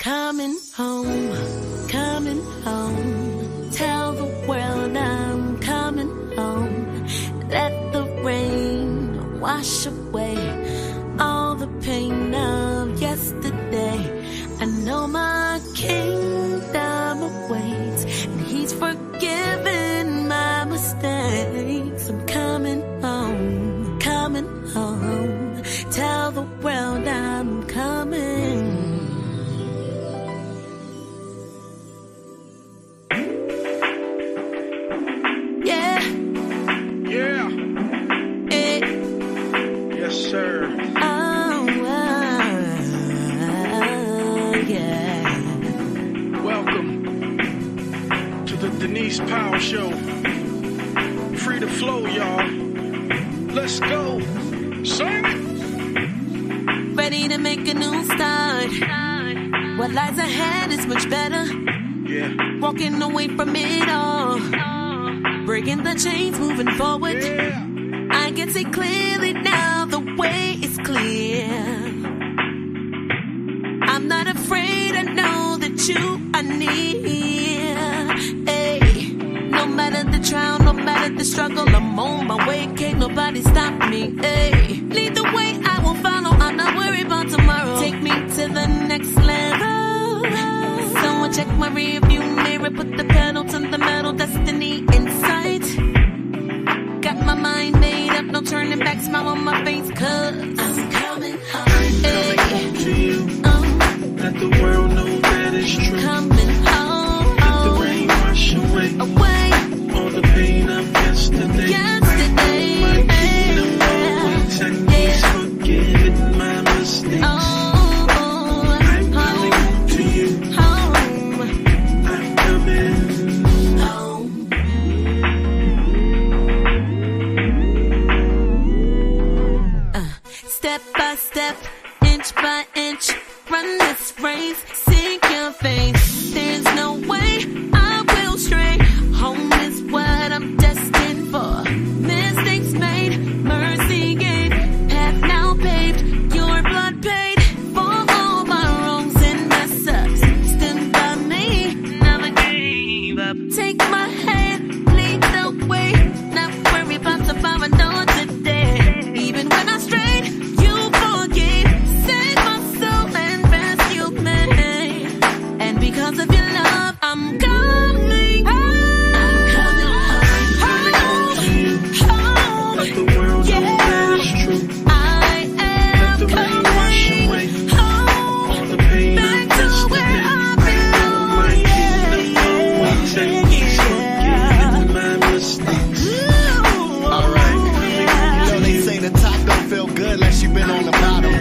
coming home, coming home. Tell the world I'm coming home. Let the rain wash away all the pain of yesterday. I know my kingdom awaits, and he's forgiven my mistakes. I'm coming home, coming home. Tell the world I'm coming. Yeah. Yeah. Yes, sir. Denise Powell Show. Free to flow, y'all. Let's go. Sing it. Ready to make a new start. What lies ahead is much better. Yeah. Walking away from it all. Breaking the chains, moving forward. Yeah. I can see clearly now, the way is clear. I'm not afraid, I know that you are near. Hey, no matter the trial, no matter the struggle, I'm on my way, can't nobody stop me. Hey, lead the way, I will follow, I'm not worried about tomorrow. Take me to the next level. Someone check my rearview mirror, put the pedal to the metal, destiny in sight. Got my mind made up, no turning back, smile on my face, cause I'm coming home. I'm coming home to you. Let the world know that it's true. Coming home. Let the rain wash away all the pain of yesterday. My kingdom awaits, and he's forgiven my mistakes. I'm coming home to you. I'm coming home. Step by step, inch by inch, run this race, seek your face. There's no way I will stray. Home is what I'm destined for. Mistakes made, mercy gave, path now paved, your blood paid for all my wrongs and mess ups. Stand by me, never gave up. Take my hand, lead the way, not worry about tomorrow, no today. Even when I strayed, you forgave, save my soul and rescue me. And because of your love, I'm coming home. I'm coming home. Let the world know that it's true. I am Let the rain wash away all the pain of yesterday. My kingdom awaits, and he's forgiven my mistakes. Alright. You know they say the top don't feel good unless you've been on the bottom.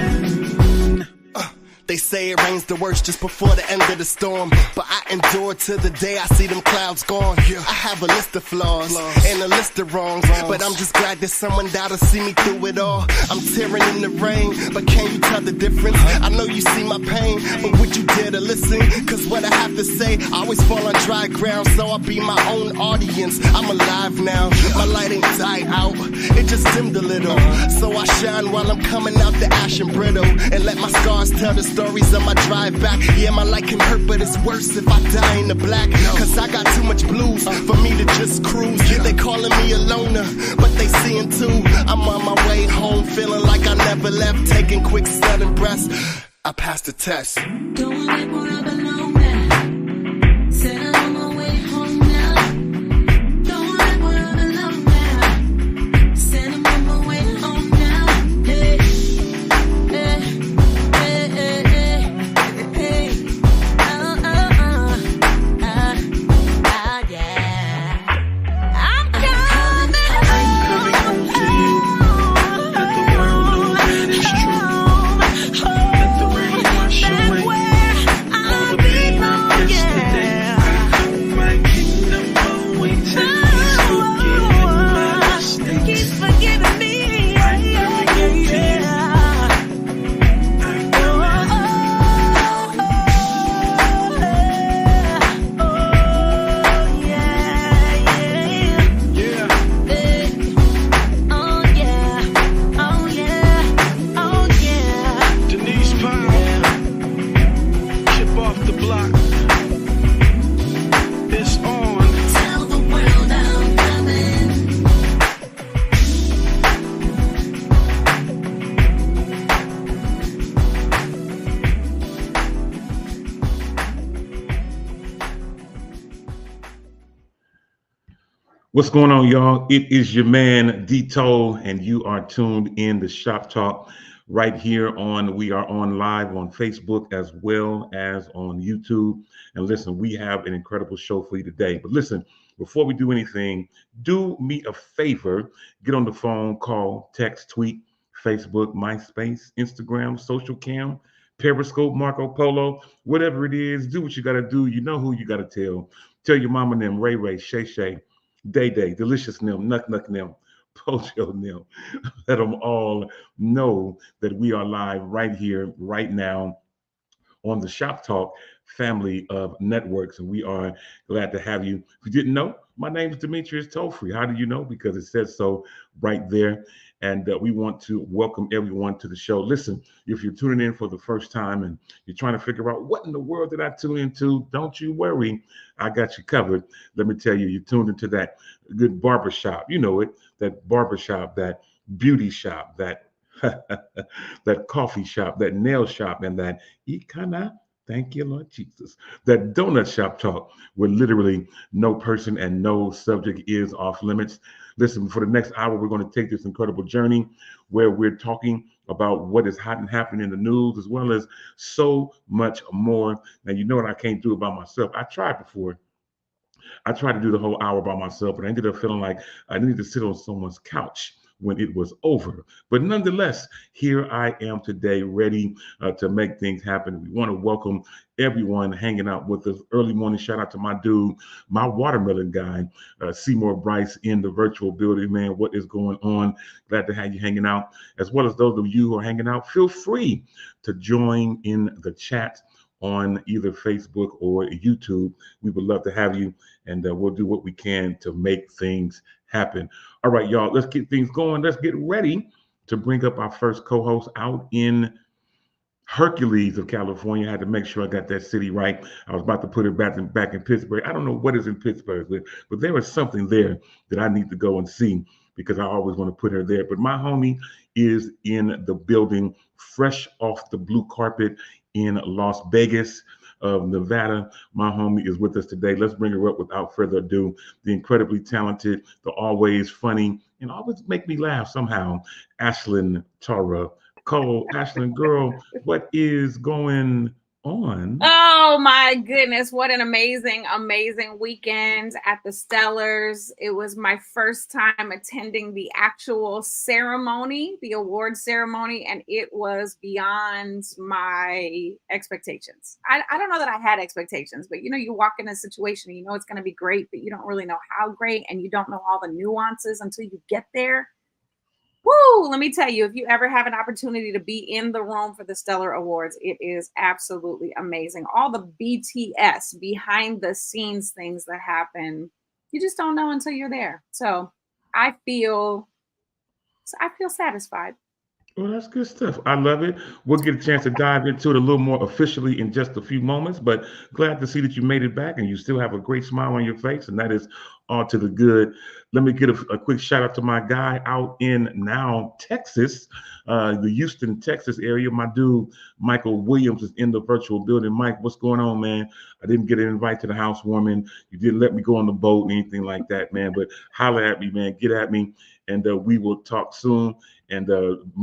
They say it rains the worst just before the end of the storm, but I endure to the day I see them clouds gone. I have a list of flaws and a list of wrongs, but I'm just glad that someone died to see me through it all. I'm tearing in the rain, but can you tell the difference? I know you see my pain, but would you dare to listen? Cause what I have to say, I always fall on dry ground, so I'll be my own audience. I'm alive now, my light ain't died out, it just dimmed a little. So I shine while I'm coming out the ash and brittle, and let my scars tell the stories of my drive back. Yeah, my life can hurt, but it's worse if I die in the black. Cause I got too much blues for me to just cruise. They calling me a loner, but they seeing too. I'm on my way home, feeling like I never left, taking quick sudden breaths. I passed the test. Don't like where I belong now. Said I'm on my way home now. Don't like where I belong now. Said I'm on my way home now. Hey, hey, hey, hey, hey, hey. Yeah. I'm coming home to you. Let the world know that it's true. Let the rain wash away all the What's going on, y'all? It is your man D Tole, and you are tuned in to Shop Talk right here on. We are on live on Facebook as well as on YouTube. And listen, we have an incredible show for you today. But listen, before we do anything, do me a favor: get on the phone, call, text, tweet, Facebook, MySpace, Instagram, Social Cam, Periscope, Marco Polo, whatever it is. Do what you got to do. You know who you got to tell. Tell your mama and them, Ray Ray, Shay Shay. Day Day, Delicious Nim, Nuck Nuck Nim, Pocho Nim. Let them all know that we are live right here, right now on the Shop Talk family of networks. And we are glad to have you. If you didn't know, my name is Demetrius Tollfree. How do you know? Because it says so right there. And we want to welcome everyone to the show. Listen, if you're tuning in for the first time and you're trying to figure out what in the world did I tune into, don't you worry. I got you covered. Let me tell you, you tuned into that good barbershop. You know it, that barbershop, that beauty shop, that that coffee shop, that nail shop, and that ikana. Thank you, Lord Jesus. That donut shop talk, where literally no person and no subject is off limits. Listen, for the next hour, we're going to take this incredible journey where we're talking about what is hot and happening in the news, as well as so much more. Now, you know what I can't do it by myself. I tried before. I tried to do the whole hour by myself, but I ended up feeling like I needed to sit on someone's couch when it was over. But nonetheless, here I am today, ready to make things happen. We want to welcome everyone hanging out with us. Early morning shout out to my dude, my watermelon guy, Seymour Bryce in the virtual building. Man, what is going on? Glad to have you hanging out. As well as those of you who are hanging out, feel free to join in the chat on either Facebook or YouTube. We would love to have you, and we'll do what we can to make things happen. All right, y'all, let's get things going. Let's get ready to bring up our first co-host out in Hercules of California. I had to make sure I got that city right. I was about to put it back in Pittsburgh. I don't know what is in Pittsburgh, but there is something there that I need to go and see because I always want to put her there. But my homie is in the building, fresh off the blue carpet in Las Vegas of Nevada. My homie is with us today. Let's bring her up without further ado. The incredibly talented, the always funny, and always make me laugh somehow, Ashlyn Tara Cole. Ashlyn, girl, what is going on? Oh my goodness, what an amazing weekend at the Stellars. It was my first time attending the actual ceremony, the award ceremony, and it was beyond my expectations. I don't know that I had expectations, but you walk in a situation, you know it's going to be great, but you don't really know how great, and you don't know all the nuances until you get there. Woo! Let me tell you, if you ever have an opportunity to be in the room for the Stellar Awards, it is absolutely amazing. All the BTS, behind the scenes things that happen, you just don't know until you're there. So I feel satisfied. Well, that's good stuff. I love it. We'll get a chance to dive into it a little more officially in just a few moments, but glad to see that you made it back and you still have a great smile on your face, and that is all to the good. Let me get a quick shout out to my guy out in now Texas, the Houston, Texas area. My dude, Michael Williams, is in the virtual building. Mike, what's going on, man? I didn't get an invite to the housewarming. You didn't let me go on the boat or anything like that, man, but holler at me, man. Get at me, and we will talk soon. And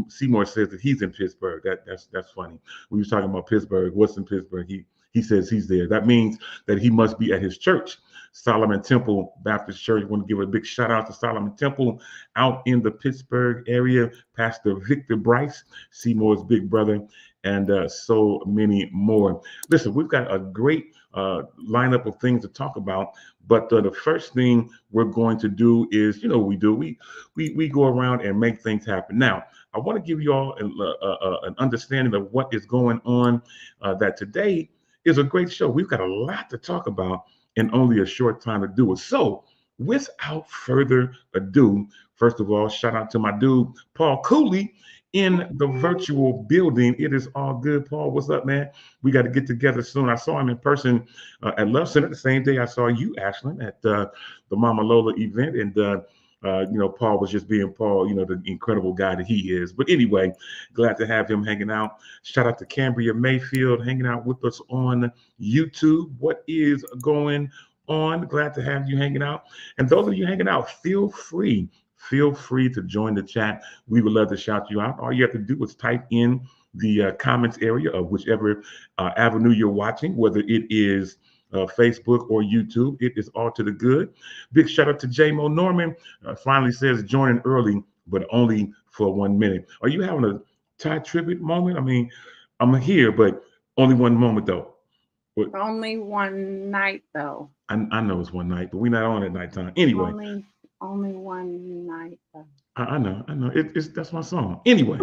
Seymour says that he's in Pittsburgh. That's funny. We was talking about Pittsburgh. What's in Pittsburgh? He says he's there. That means that he must be at his church, Solomon Temple Baptist Church. I want to give a big shout out to Solomon Temple out in the Pittsburgh area. Pastor Victor Bryce, Seymour's big brother, and so many more. Listen, we've got a great lineup of things to talk about. But the first thing we're going to do is, you know what we do. We go around and make things happen. Now, I want to give you all an understanding of what is going on, that today is a great show. We've got a lot to talk about in only a short time to do it. So without further ado, first of all, shout out to my dude, Paul Cooley, in the virtual building. It is all good. Paul, what's up, man? We got to get together soon. I saw him in person at Love Center the same day I saw you, Ashlyn, at the Mama Lola event. And, Paul was just being Paul, the incredible guy that he is. But anyway, glad to have him hanging out. Shout out to Cambria Mayfield hanging out with us on YouTube. What is going on. Glad to have you hanging out. And those of you hanging out, feel free to join the chat. We would love to shout you out. All you have to do is type in the comments area of whichever avenue you're watching, whether it is Facebook or YouTube. It is all to the good. Big shout out to J Mo Norman. Finally says joining early, but only for 1 minute. Are you having a Ty Tribbett moment? I mean, I'm here, but only one moment though. Only one night though. I know it's one night, but we're not on at nighttime. Anyway. Only one night though. I know. It's that's my song. Anyway,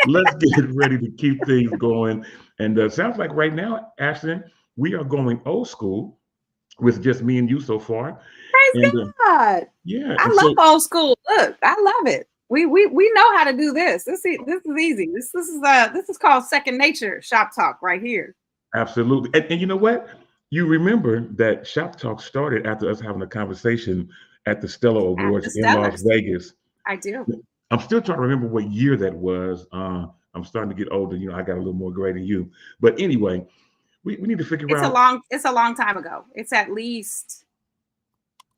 let's get ready to keep things going. And sounds like right now, Ashton, we are going old school with just me and you so far. Praise God. Yeah, I love old school. Look, I love it. We know how to do this. This is easy. This is called second nature shop talk right here. Absolutely. And you know what? You remember that shop talk started after us having a conversation at the Stellar Awards in Las Vegas. I do. I'm still trying to remember what year that was. I'm starting to get older. You know, I got a little more gray than you. But anyway, we need to figure out. It's a long time ago. It's at least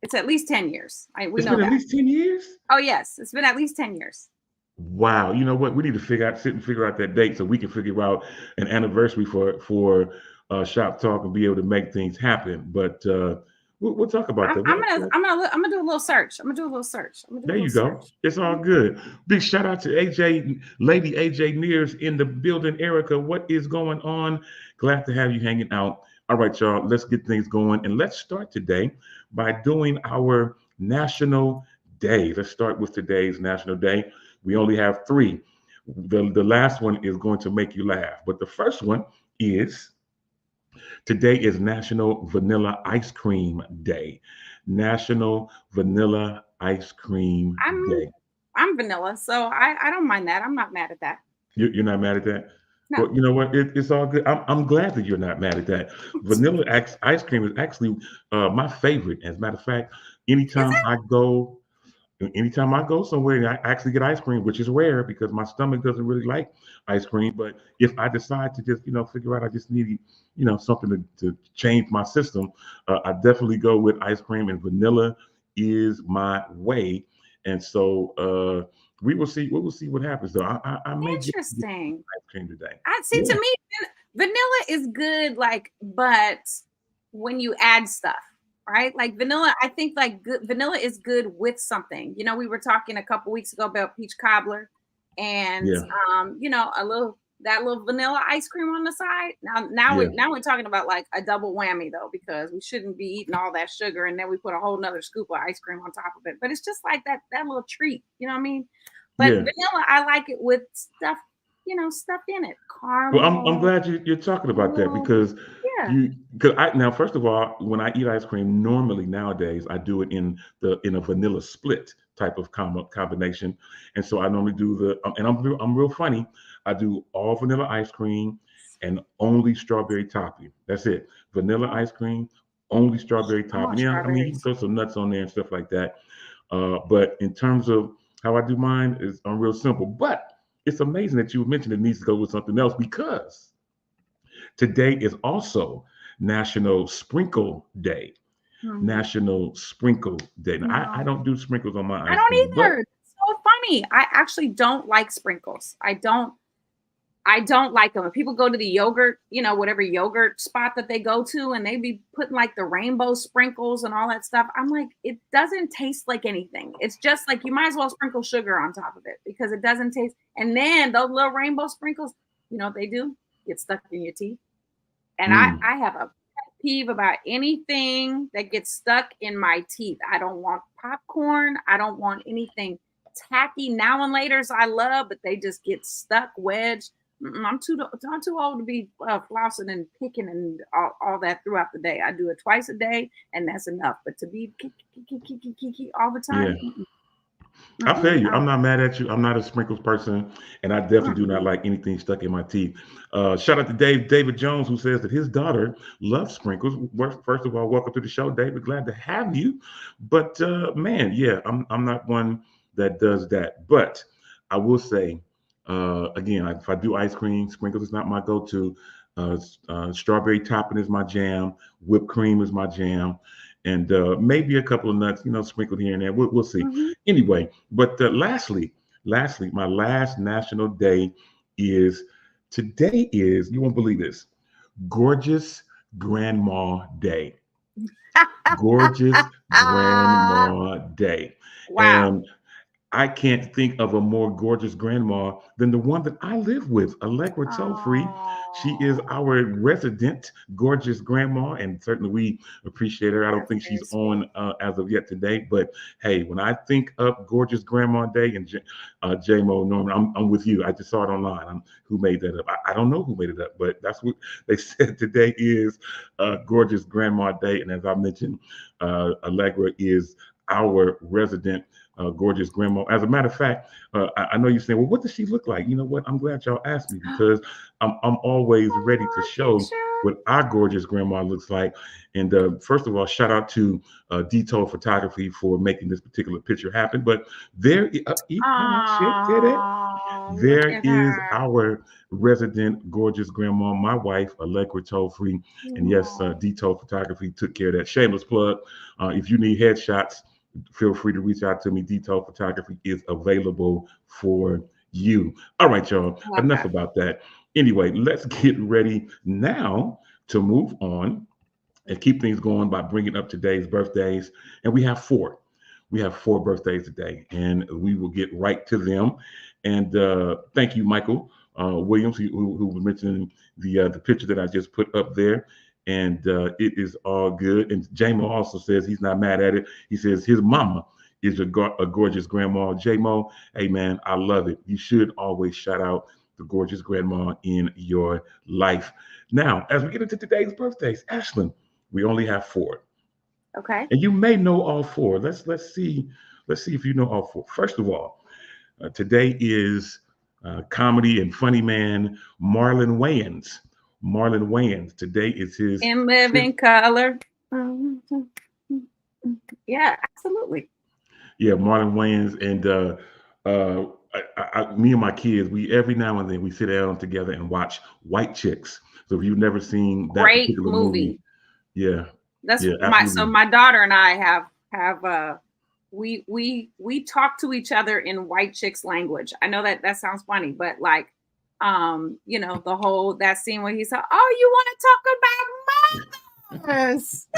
10 years. It's been at least 10 years? Oh, yes. It's been at least 10 years. Wow. You know what? We need to sit and figure out that date so we can figure out an anniversary for Shop Talk and be able to make things happen. But we'll talk about that. I'm gonna do a little search. There you go. It's all good. Big shout out to Lady AJ Nears in the building. Erica, what is going on? Glad to have you hanging out. All right, y'all. Let's get things going, and let's start today by doing our National Day. Let's start with today's National Day. We only have 3. The last one is going to make you laugh, but the first one is. Today is National Vanilla Ice Cream Day. National Vanilla Ice Cream Day. I'm vanilla, so I don't mind that. I'm not mad at that. You're not mad at that? No. Well, you know what? It's all good. I'm glad that you're not mad at that. Vanilla ice cream is actually my favorite. As a matter of fact, anytime I go somewhere and I actually get ice cream, which is rare because my stomach doesn't really like ice cream. But if I decide to just, figure out I just need, something to change my system, I definitely go with ice cream, and vanilla is my way. And so we will see what happens though. I may interesting get ice cream today. I see. To me, vanilla is good, but when you add stuff. Right? Like vanilla, I think vanilla is good with something. We were talking a couple weeks ago about peach cobbler and a little vanilla ice cream on the side. Now we're talking about like a double whammy though, because we shouldn't be eating all that sugar and then we put a whole nother scoop of ice cream on top of it. But it's just like that little treat, you know what I mean? But vanilla, I like it with stuff, stuff in it. Caramel. Well, I'm glad you're talking about that because now first of all, when I eat ice cream, normally nowadays I do it in a vanilla split type of combination, and so I normally do and I'm real funny. I do all vanilla ice cream and only strawberry topping. That's it. Vanilla ice cream, only strawberry topping. Yeah, I mean you can throw some nuts on there and stuff like that. But in terms of how I do mine, I'm real simple. But it's amazing that you mentioned it needs to go with something else because today is also National Sprinkle Day. National Sprinkle Day. Now, I don't do sprinkles on my ice cream. I don't either. It's so funny. I actually don't like sprinkles. I don't like them. If people go to the yogurt, whatever yogurt spot that they go to, and they be putting like the rainbow sprinkles and all that stuff, I'm like, it doesn't taste like anything. It's just like you might as well sprinkle sugar on top of it because it doesn't taste. And then those little rainbow sprinkles, what they do? Get stuck in your teeth. And I have a pet peeve about anything that gets stuck in my teeth. I don't want popcorn. I don't want anything tacky. Now and later's I love, but they just get stuck, wedged. I'm too old to be flossing and picking and all that throughout the day. I do it twice a day, and that's enough. But to be all the time. Yeah. I feel you. I'm not mad at you. I'm not a sprinkles person, and I definitely do not like anything stuck in my teeth. Shout out to David Jones, who says that his daughter loves sprinkles. First of all, welcome to the show, David. Glad to have you. But man, yeah, I'm not one that does that. But I will say, again, if I do ice cream, sprinkles is not my go-to. Strawberry topping is my jam. Whipped cream is my jam. and maybe a couple of nuts, sprinkled here and there. We'll see. Mhm. Anyway, but lastly, my last national day is today is, you won't believe this, Gorgeous Grandma Day. Gorgeous Grandma Day. Wow. And I can't think of a more gorgeous grandma than the one that I live with, Allegra Tolfree. She is Oh, our resident gorgeous grandma, and certainly we appreciate her. I don't that's think very she's sweet. on as of yet today, but hey, when I think of gorgeous grandma day and J-Mo Norman, I'm with you. I just saw it online. Who made that up? I don't know who made it up, but that's what they said today is gorgeous grandma day. And as I mentioned, Allegra is our resident gorgeous grandma. As a matter of fact, I know you're saying, well, what does she look like? You know what? I'm glad y'all asked me because I'm always ready to show Picture. what our gorgeous grandma looks like. And first of all, shout out to Tole Photography for making this particular picture happen. But there, shit, Oh, look there at is her. our resident gorgeous grandma, my wife, Allegra Tolfree. And yes, Oh, Tole Photography took care of that. Shameless plug. If you need headshots, feel free to reach out to me. Detail Photography is available for you. All right, y'all. love Enough that. about that. Anyway, let's get ready now to move on and keep things going by bringing up today's birthdays. And we have four. We have four birthdays today, and we will get right to them. And thank you, Michael Williams, who was mentioning the picture that I just put up there. And it is all good. And J-Mo also says he's not mad at it. He says his mama is a gorgeous grandma. J-Mo, hey man, I love it. You should always shout out the gorgeous grandma in your life. Now, as we get into today's birthdays, Ashlyn, we only have four, Okay. and you may know all four. Let's see if you know all four. First of all, today is comedy and funny man Marlon Wayans. Marlon Wayans. Today is his In fifth. living color. Yeah, absolutely. Yeah, Marlon Wayans, and uh, me and my kids, we every now and then we sit down together and watch White Chicks. So if you've never seen that Great particular movie, movie. yeah, That's yeah, so absolutely. my daughter and I have we talk to each other in white chicks language. I know that sounds funny, but like the whole that scene where he said, "Oh, you want to talk about mothers?"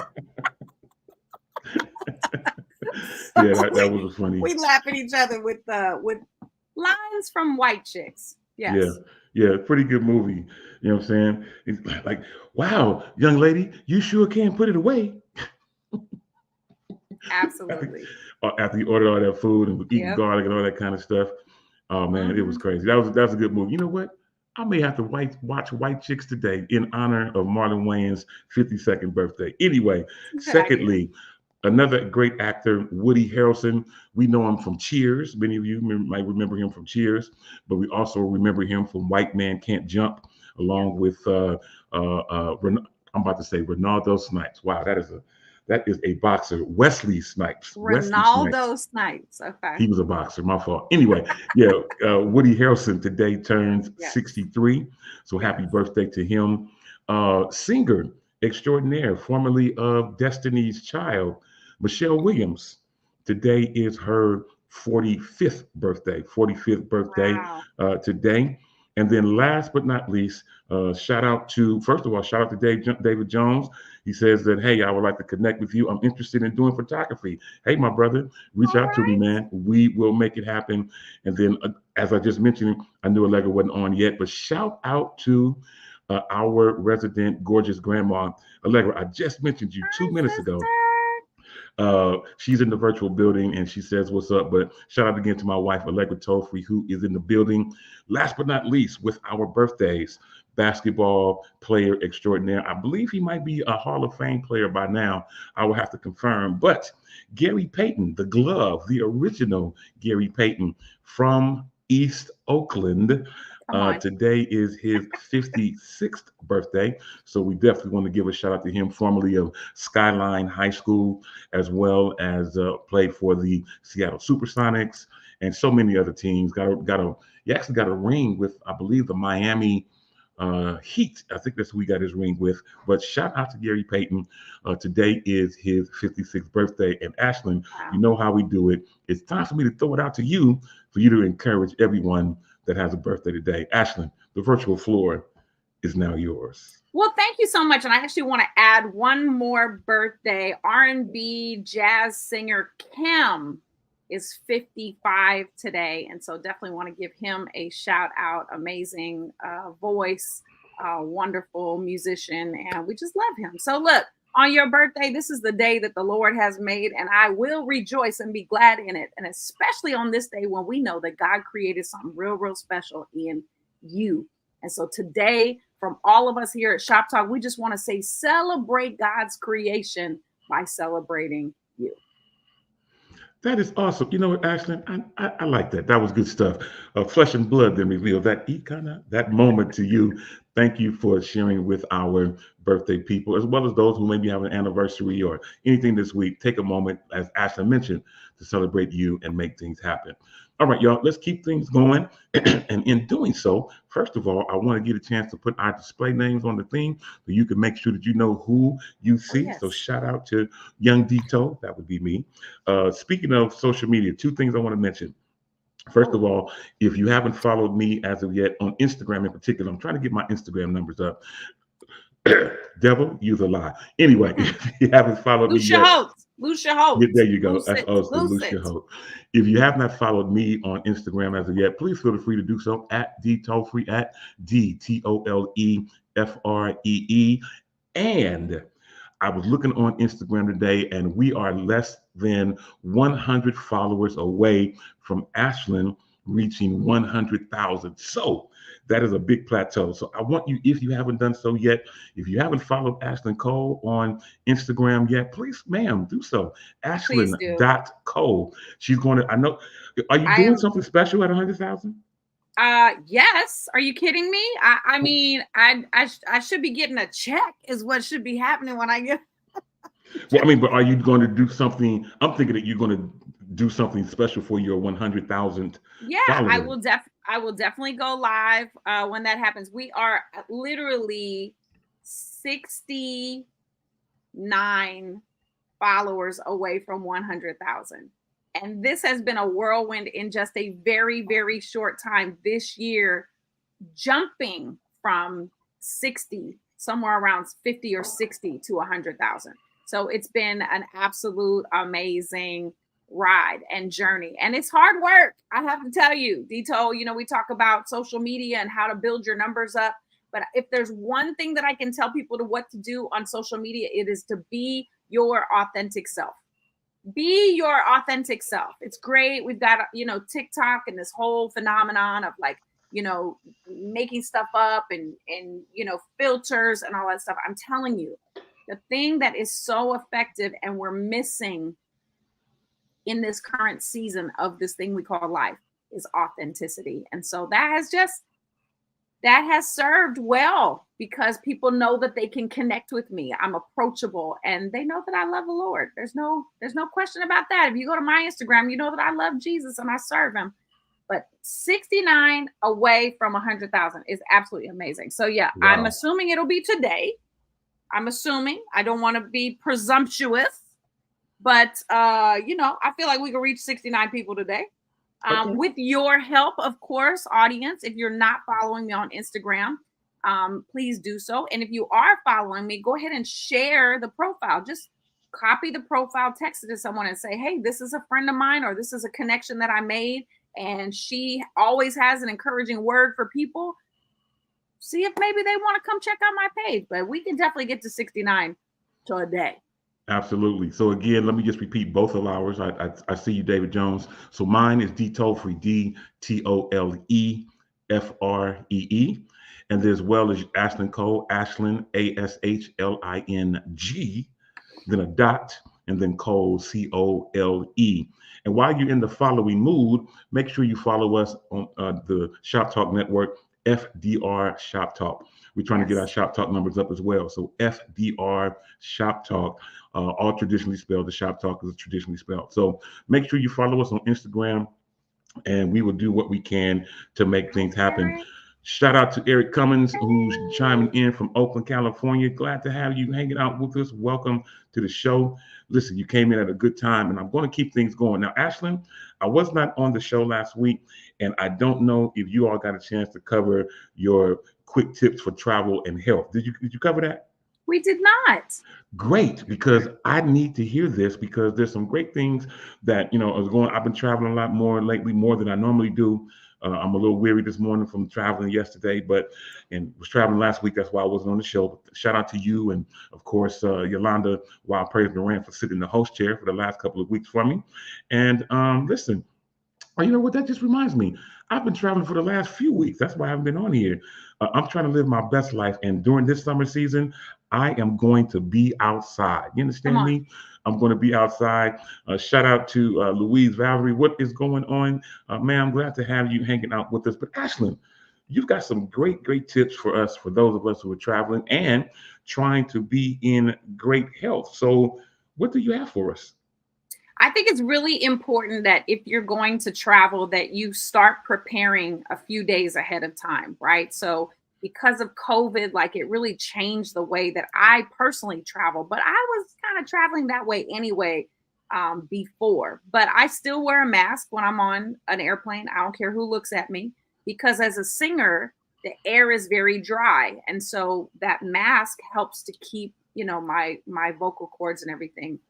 Yeah, So that was funny. we laugh at each other with lines from white chicks. Yeah, Yes, yeah, pretty good movie. You know what I'm saying? It's like, wow, young lady, you sure can put it away. absolutely. After you ordered all that food and was eating Yep. garlic and all that kind of stuff. Oh man, it was Hmm. crazy. That was a good movie. You know what? I may have to watch White Chicks today in honor of Marlon Wayans' 52nd birthday. Anyway, Fabulous. secondly, another great actor, Woody Harrelson. We know him from Cheers. Many of you might remember him from Cheers, but we also remember him from White Man Can't Jump, Yep. along with I'm about to say Ronaldo Snipes. Wow, that is a boxer. Wesley Snipes. Wesley Snipes. Ronaldo Snipes. Okay. He was a boxer. My fault. Anyway, yeah, Woody Harrelson today turns Yes. 63. So happy Yes. birthday to him. Singer extraordinaire, formerly of Destiny's Child, Michelle Williams. Today is her 45th birthday. 45th birthday Wow. today. And then last but not least, first of all, shout out to David Jones. He says that, hey, I would like to connect with you. I'm interested in doing photography. Hey, my brother, reach All out to me, right. man. We will make it happen. And then, as I just mentioned, I knew Allegra wasn't on yet, but shout out to our resident gorgeous grandma, Allegra. I just mentioned you Hi, 2 minutes ago. sister. She's in the virtual building and she says, what's up? But shout out again to my wife, Allegra Tolfree, who is in the building. Last but not least, with our birthdays, basketball player extraordinaire. I believe he might be a Hall of Fame player by now. I will have to confirm. But Gary Payton, the glove, the original Gary Payton from East Oakland. Come on. Today is his 56th birthday. So we definitely want to give a shout out to him, formerly of Skyline High School, as well as played for the Seattle Supersonics and so many other teams. He actually got a ring with, I believe, the Miami Heat. I think that's who he got his ring with. But shout out to Gary Payton. Today is his 56th birthday. And Ashlyn, you Wow. know how we do it. It's time for me to throw it out to you for you to encourage everyone that has a birthday today. Ashlyn, the virtual floor is now yours. Well, thank you so much. And I actually want to add one more birthday. R&B jazz singer Kim is 55 today. And so definitely want to give him a shout out. Amazing voice, wonderful musician. And we just love him. So look, on your birthday, this is the day that the Lord has made, and I will rejoice and be glad in it. And especially on this day when we know that God created something real, real special in you. And so today, from all of us here at Shop Talk, we just want to say celebrate God's creation by celebrating you. That is awesome. You know what, Ashlyn? I like that. That was good stuff. Flesh and blood then revealed that moment to you. Thank you for sharing with our birthday people, as well as those who maybe have an anniversary or anything this week. Take a moment, as Ashlyn mentioned, to celebrate you and make things happen. All right, y'all, let's keep things going. And in doing so, first of all, I want to get a chance to put our display names on the thing so you can make sure that you know who you see. Yes. So shout out to Young Dito, that would be me. Speaking of social media, two things I want to mention. First of all, if you haven't followed me as of yet on Instagram in particular, I'm trying to get my Instagram numbers up. Devil, use a lie. Anyway, if you haven't followed me yet, Lucia Holt. yeah, there you go. Loose That's it. awesome, Loose Lucia it. Hope. If you have not followed me on Instagram as of yet, please feel free to do so at DTollFree, at DTOLEFREE. And I was looking on Instagram today, and we are less than 100 followers away from Ashlyn reaching 100,000. So that is a big plateau. So I want you, if you haven't done so yet, if you haven't followed Ashlyn Cole on Instagram yet, please, ma'am, do so. Please do. Ashlyn.Cole. She's going to, I know, are you I doing am- something special at 100,000? Yes. Are you kidding me? I mean, I should be getting a check is what should be happening when I get. Well, I mean, but are you going to do something? I'm thinking that you're going to do something special for your 100,000 Yeah, followers. I will definitely go live when that happens. We are literally 69 followers away from 100,000. And this has been a whirlwind in just a very, very short time this year, jumping from 60, somewhere around 50 or 60 to 100,000. So it's been an absolute amazing ride and journey. And it's hard work. I have to tell you, Dito, we talk about social media and how to build your numbers up. But if there's one thing that I can tell people to what to do on social media, it is to be your authentic self. Be your authentic self. It's great. We've got, TikTok and this whole phenomenon of making stuff up and filters and all that stuff. I'm telling you, the thing that is so effective and we're missing in this current season of this thing we call life is authenticity. And so that has served well because people know that they can connect with me. I'm approachable and they know that I love the Lord. There's no question about that. If you go to my Instagram, you know that I love Jesus and I serve him. But 69 away from 100,000 is absolutely amazing. So yeah, Wow. I'm assuming it'll be today. I don't want to be presumptuous, but I feel like we can reach 69 people today. Okay. With your help, of course, audience. If you're not following me on Instagram, please do so. And if you are following me, go ahead and share the profile. Just copy the profile, text it to someone and say, hey, this is a friend of mine, or this is a connection that I made. And she always has an encouraging word for people. See if maybe they want to come check out my page. But we can definitely get to 69 today. Absolutely. So again, let me just repeat both of ours. I see you, David Jones. So mine is DTollFree, DTollFree. And as well as Ashlyn Cole, Ashlyn, ASHLING, then a dot, and then Cole, COLE. And while you're in the following mood, make sure you follow us on the Shop Talk Network, FDR Shop Talk. We're trying to get our Shop Talk numbers up as well. So FDR Shop Talk, all traditionally spelled. The Shop Talk is traditionally spelled. So make sure you follow us on Instagram, and we will do what we can to make things happen. Shout out to Eric Cummins, who's chiming in from Oakland, California. Glad to have you hanging out with us. Welcome to the show. Listen, you came in at a good time, and I'm going to keep things going. Now, Ashlyn, I was not on the show last week, and I don't know if you all got a chance to cover your quick tips for travel and health. Did you cover that? We did not. Great, because I need to hear this because there's some great things that is going. I've been traveling a lot more lately, more than I normally do. I'm a little weary this morning from traveling yesterday, and was traveling last week. That's why I wasn't on the show. But shout out to you and of course Yolanda Wild Praise Moran for sitting in the host chair for the last couple of weeks for me. And listen, you know what? That just reminds me. I've been traveling for the last few weeks. That's why I haven't been on here. I'm trying to live my best life, and during this summer season, I am going to be outside. You understand me? I'm going to be outside. Shout out to Louise Valerie. What is going on, man? I'm glad to have you hanging out with us. But Ashlyn, you've got some great tips for us, for those of us who are traveling and trying to be in great health. So, what do you have for us? I think it's really important that if you're going to travel, that you start preparing a few days ahead of time, right? So because of COVID, like it really changed the way that I personally travel, but I was kind of traveling that way anyway before. But I still wear a mask when I'm on an airplane. I don't care who looks at me, because as a singer, the air is very dry. And so that mask helps to keep, my vocal cords and everything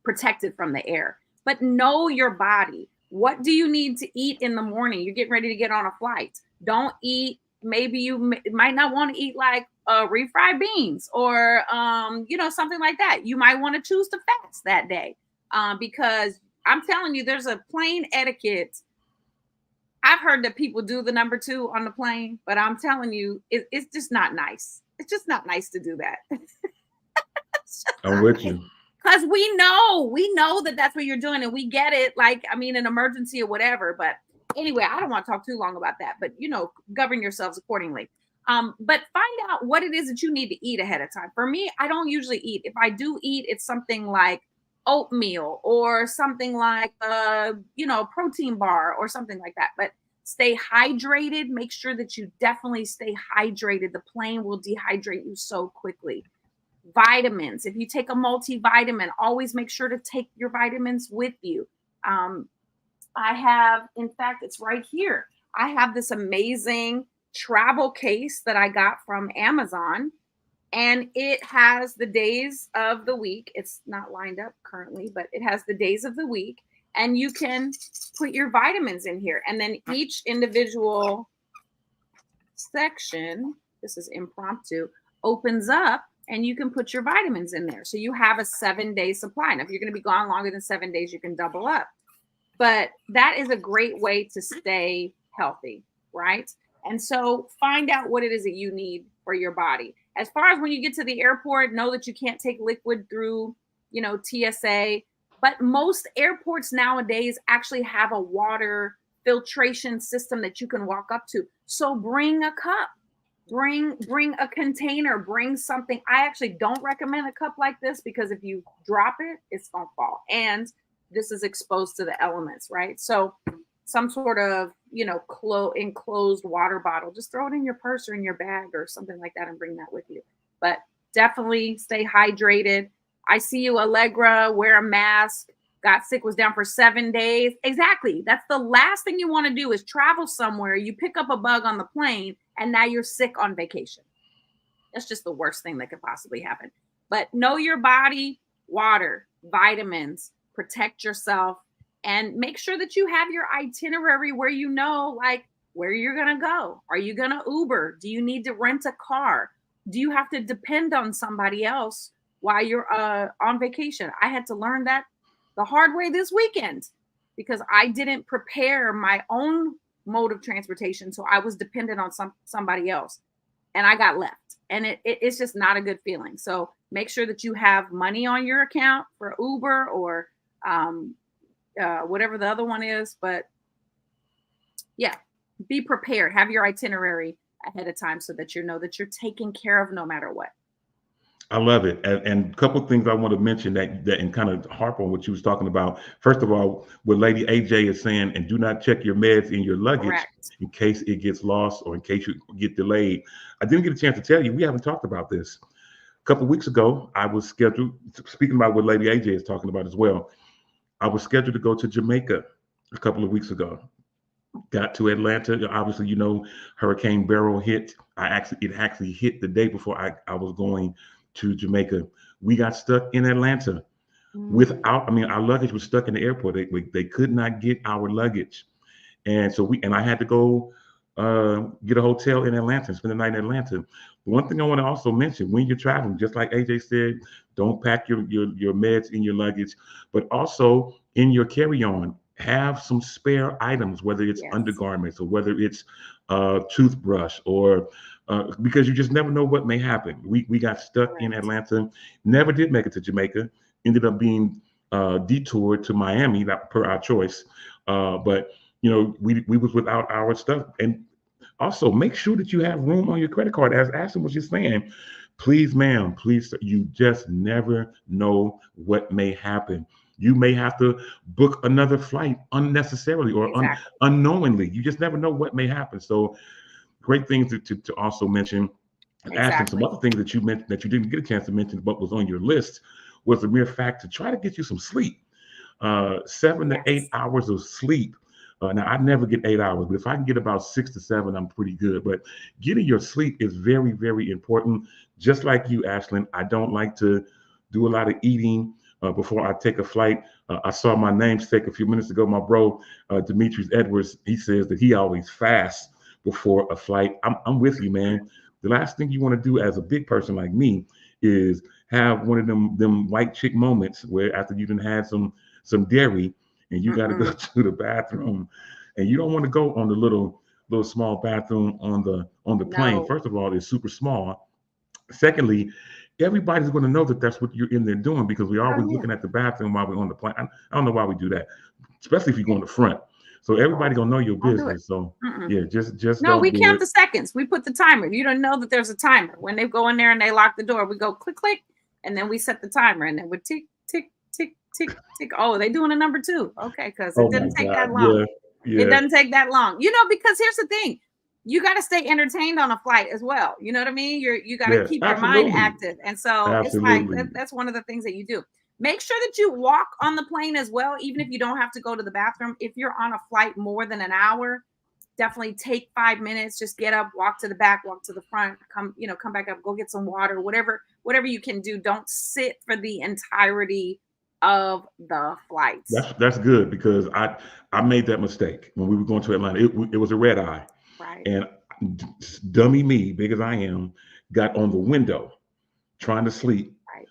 protected from the air. But know your body. What do you need to eat in the morning? You're getting ready to get on a flight. Don't eat. Maybe you might not want to eat like refried beans or something like that. You might want to choose to fast that day because I'm telling you, there's a plane etiquette. I've heard that people do the number 2 on the plane, but I'm telling you, it's just not nice. It's just not nice to do that. I'm with you. Because we know that that's what you're doing, and we get it. Like, I mean, an emergency or whatever. But anyway, I don't want to talk too long about that. But govern yourselves accordingly. But find out what it is that you need to eat ahead of time. For me, I don't usually eat. If I do eat, it's something like oatmeal or something like protein bar or something like that. But stay hydrated. Make sure that you definitely stay hydrated. The plane will dehydrate you so quickly. Vitamins. If you take a multivitamin, always make sure to take your vitamins with you. I have, in fact, it's right here. I have this amazing travel case that I got from Amazon, and it has the days of the week. It's not lined up currently, but it has the days of the week, and you can put your vitamins in here. And then each individual section, this is impromptu, opens up, and you can put your vitamins in there. So you have a 7-day supply. Now, if you're going to be gone longer than 7 days, you can double up. But that is a great way to stay healthy, right? And so find out what it is that you need for your body. As far as when you get to the airport, know that you can't take liquid through, TSA. But most airports nowadays actually have a water filtration system that you can walk up to. So bring a cup. Bring a container, bring something. I actually don't recommend a cup like this because if you drop it, it's going to fall. And this is exposed to the elements, right? So some sort of, enclosed water bottle, just throw it in your purse or in your bag or something like that and bring that with you. But definitely stay hydrated. I see you, Allegra, wear a mask. Got sick, was down for 7 days. Exactly. That's the last thing you want to do is travel somewhere. You pick up a bug on the plane and now you're sick on vacation. That's just the worst thing that could possibly happen. But know your body, water, vitamins, protect yourself, and make sure that you have your itinerary where like where you're going to go. Are you going to Uber? Do you need to rent a car? Do you have to depend on somebody else while you're on vacation? I had to learn that the hard way this weekend because I didn't prepare my own mode of transportation. So I was dependent on somebody else and I got left, and it's just not a good feeling. So make sure that you have money on your account for Uber or whatever the other one is. But yeah, be prepared. Have your itinerary ahead of time so that you know that you're taken care of no matter what. I love it. And a couple of things I want to mention that and kind of harp on what you was talking about. First of all, what Lady AJ is saying, and do not check your meds in your luggage Correct. in case it gets lost or in case you get delayed. I didn't get a chance to tell you, we haven't talked about this. A couple of weeks ago, I was scheduled, speaking about what Lady AJ is talking about as well, I was scheduled to go to Jamaica a couple of weeks ago. Got to Atlanta. Obviously, Hurricane Beryl hit. It actually hit the day before I was going to Jamaica. We got stuck in Atlanta Mm. without. I mean, our luggage was stuck in the airport. They could not get our luggage, and so I had to go get a hotel in Atlanta and spend the night in Atlanta. One thing I want to also mention when you're traveling, just like AJ said, don't pack your meds in your luggage, but also in your carry-on, have some spare items, whether it's Yes. undergarments or whether it's toothbrush or because you just never know what may happen. We got stuck in Correct. Atlanta, never did make it to Jamaica, ended up being detoured to Miami, that per our choice. But we was without our stuff. And also make sure that you have room on your credit card. As Ashton was just saying, please, ma'am, please, you just never know what may happen. You may have to book another flight unnecessarily or Exactly. unknowingly. You just never know what may happen. So great things to also mention. Ashton, some Exactly. other things that you mentioned that you didn't get a chance to mention, but was on your list, was the mere fact to try to get you some sleep. 7 to 8 Yes. hours of sleep. Now, I never get 8 hours, but if I can get about 6 to 7, I'm pretty good. But getting your sleep is very, very important. Just like you, Ashlyn, I don't like to do a lot of eating before I take a flight. I saw my namesake a few minutes ago, my bro, Demetrius Edwards. He says that he always fasts before a flight. I'm with you, man. The last thing you want to do as a big person like me is have one of them white chick moments where after you done had some dairy and you got to go Mm-mm. to the bathroom and you don't want to go on the little small bathroom on the plane. No. First of all, it's super small. Secondly, everybody's going to know that that's what you're in there doing because we're Oh always yeah. looking at the bathroom while we're on the plane. I don't know why we do that, especially if you go in the front. So everybody gonna know your Don't do it. business. So Mm-mm. yeah, just No, we don't do count it. the seconds. We put the timer. You don't know that there's a timer. When they go in there and they lock the door, we go click, click, and then we set the timer and then we tick, tick, tick, tick, tick. Oh, they doing a number two. Okay, because it Oh my didn't take God, that long. yeah, It yeah, doesn't take that long. Because here's the thing. You got to stay entertained on a flight as well. You know what I mean? You got to yes, keep your mind absolutely, active. And so it's like absolutely. that's one of the things that you do. Make sure that you walk on the plane as well, even if you don't have to go to the bathroom. If you're on a flight more than an hour, definitely take 5 minutes, just get up, walk to the back, walk to the front, come back up, go get some water, whatever you can do. Don't sit for the entirety of the flights. That's good because I made that mistake when we were going to Atlanta. It was a red eye, Right. and dummy me, big as I am, got on the window trying to sleep. Right.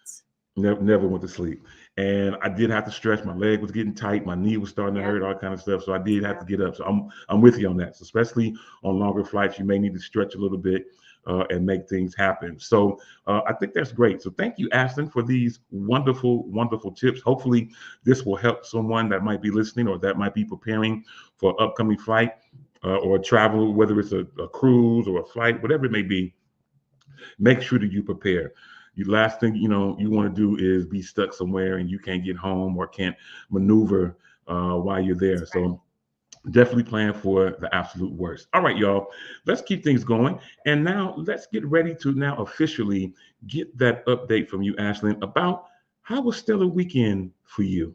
Never went to sleep, and I did have to stretch. My leg was getting tight, my knee was starting to Yep. hurt, all kind of stuff. So I did have to Yep. get up. So I'm with you on that. So especially on longer flights, you may need to stretch a little bit and make things happen. So I think that's great. So thank you, Ashton, for these wonderful, wonderful tips. Hopefully, this will help someone that might be listening or that might be preparing for an upcoming flight or travel, whether it's a cruise or a flight, whatever it may be. Make sure that you prepare. The last thing you want to do is be stuck somewhere and you can't get home or can't maneuver while you're there. Right. So definitely plan for the absolute worst. All right, y'all, let's keep things going. And now let's get ready to now officially get that update from you, Ashlyn, about how was Stellar Weekend for you?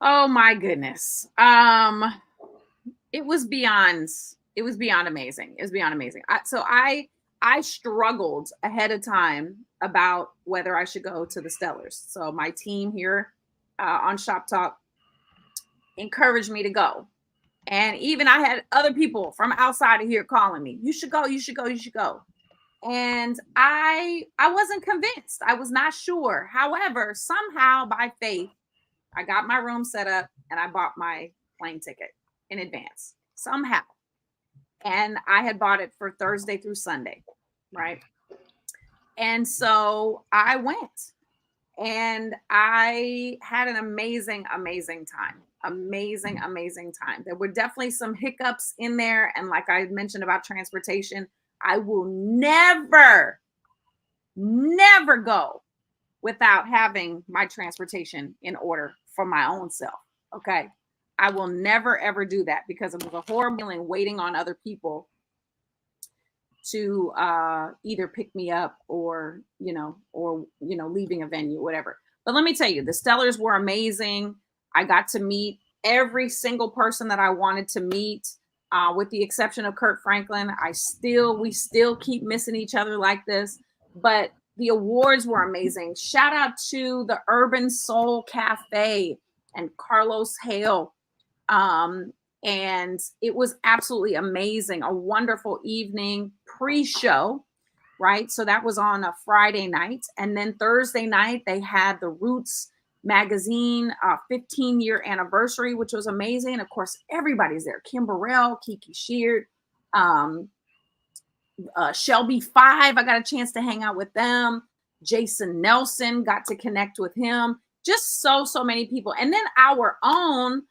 Oh my goodness. It was beyond amazing. It was beyond amazing. I struggled ahead of time about whether I should go to the Stellars. So my team here on Shop Talk encouraged me to go. And even I had other people from outside of here calling me, you should go, you should go, you should go. And I wasn't convinced. I was not sure. However, somehow by faith, I got my room set up and I bought my plane ticket in advance somehow. And I had bought it for Thursday through Sunday, right? And so I went and I had an amazing, amazing time. Amazing, amazing time. There were definitely some hiccups in there. And like I mentioned about transportation, I will never never go without having my transportation in order for my own self. Okay. I will never, ever do that because it was a horrible feeling waiting on other people to either pick me up or leaving a venue, whatever. But let me tell you, the Stellars were amazing. I got to meet every single person that I wanted to meet, with the exception of Kurt Franklin. We still keep missing each other like this, but the awards were amazing. Shout out to the Urban Soul Cafe and Carlos Hale. And it was absolutely amazing. A wonderful evening pre-show, right? So that was on a Friday night. And then Thursday night, they had the Roots magazine 15-year anniversary, which was amazing. And of course, everybody's there. Kim Burrell, Kiki Sheard, Shelby Five. I got a chance to hang out with them. Jason Nelson, got to connect with him. Just so many people. And then our own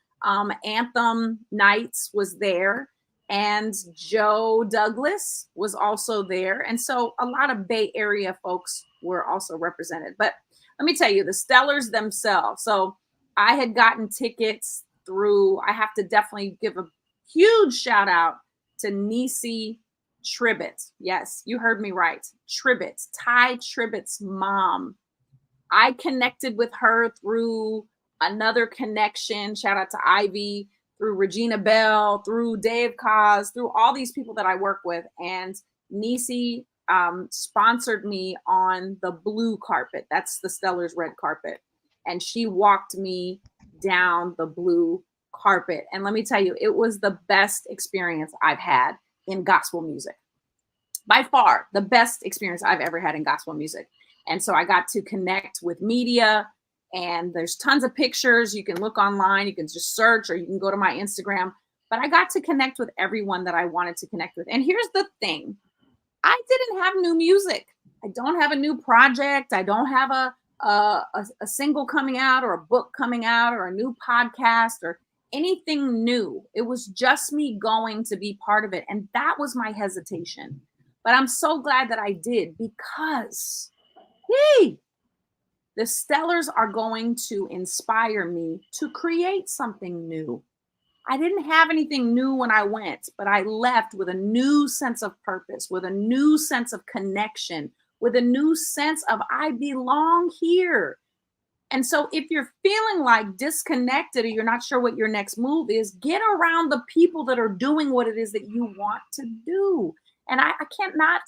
Anthem Nights was there, and Joe Douglas was also there. And so a lot of Bay Area folks were also represented. But let me tell you, the Stellars themselves. So I had gotten tickets through, I have to definitely give a huge shout out to Niecy Tribbett. Yes, you heard me right. Tribbett, Ty Tribbett's mom. I connected with her through another connection. Shout out to Ivy, through Regina Bell, through Dave Cos, through all these people that I work with. And Niecy sponsored me on the blue carpet. That's the Stellar's red carpet. And she walked me down the blue carpet. And let me tell you, it was the best experience I've had in gospel music. By far, the best experience I've ever had in gospel music. And so I got to connect with media, and there's tons of pictures. You can look online, you can just search, or you can go to my Instagram. But I got to connect with everyone that I wanted to connect with. And here's the thing. I didn't have new music. I don't have a new project. I don't have a single coming out or a book coming out or a new podcast or anything new. It was just me going to be part of it. And that was my hesitation. But I'm so glad that I did, because the Stellars are going to inspire me to create something new. I didn't have anything new when I went, but I left with a new sense of purpose, with a new sense of connection, with a new sense of I belong here. And so if you're feeling like disconnected or you're not sure what your next move is, get around the people that are doing what it is that you want to do. And I cannot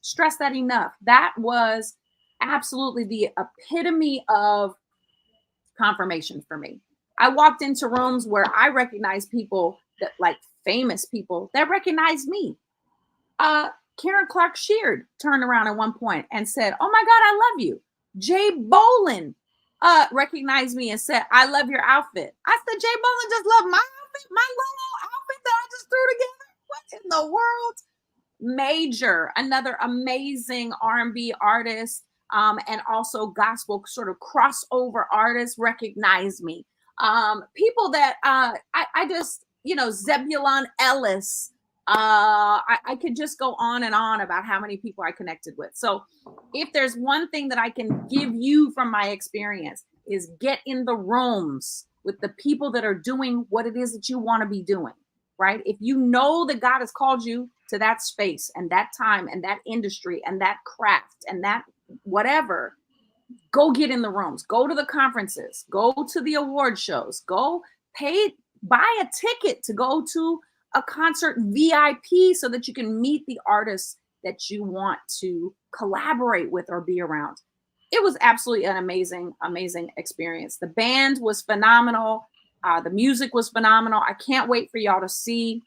stress that enough. That was absolutely the epitome of confirmation for me. I walked into rooms where I recognized people that, like famous people that recognized me. Karen Clark Sheard turned around at one point and said, "Oh my God, I love you." Jay Bolin recognized me and said, "I love your outfit." I said, "Jay Bolin just loved my outfit, my little outfit that I just threw together? What in the world?" Major, another amazing R&B artist, and also gospel sort of crossover artists, recognized me. People that I just, Zebulon Ellis. I could just go on and on about how many people I connected with. So if there's one thing that I can give you from my experience, is get in the rooms with the people that are doing what it is that you want to be doing, right? If you know that God has called you to that space and that time and that industry and that craft and that whatever, go get in the rooms, go to the conferences, go to the award shows, go buy a ticket to go to a concert VIP so that you can meet the artists that you want to collaborate with or be around. It was absolutely an amazing, amazing experience. The band was phenomenal. The music was phenomenal. I can't wait for y'all to see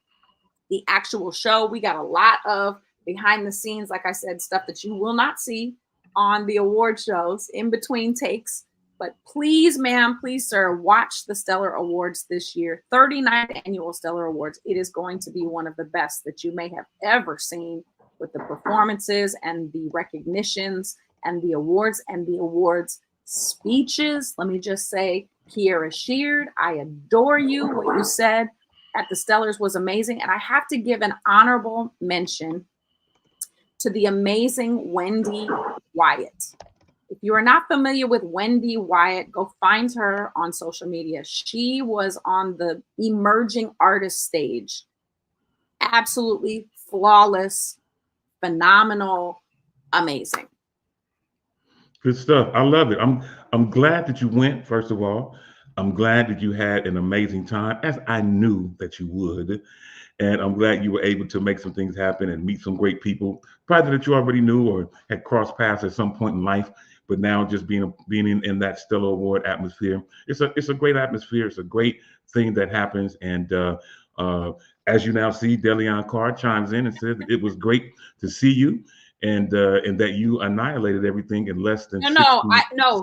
the actual show. We got a lot of behind the scenes, like I said, stuff that you will not see on the award shows, in between takes. But please, ma'am, please, sir, watch the Stellar Awards this year. 39th annual Stellar Awards. It is going to be one of the best that you may have ever seen, with the performances and the recognitions and the awards speeches. Let me just say, Kiera Sheard, I adore you. What you said at the Stellars was amazing. And I have to give an honorable mention to the amazing Wendy Wyatt. If you are not familiar with Wendy Wyatt, go find her on social media. She was on the emerging artist stage. Absolutely flawless, phenomenal, amazing. Good stuff. I love it. I'm glad that you went, first of all. I'm glad that you had an amazing time, as I knew that you would. And I'm glad you were able to make some things happen and meet some great people, probably that you already knew or had crossed paths at some point in life. But now just being in that Stellar Award atmosphere, it's a great atmosphere. It's a great thing that happens. And as you now see, Deleon Carr chimes in and says that it was great to see you, and that you annihilated everything in less than 60 No,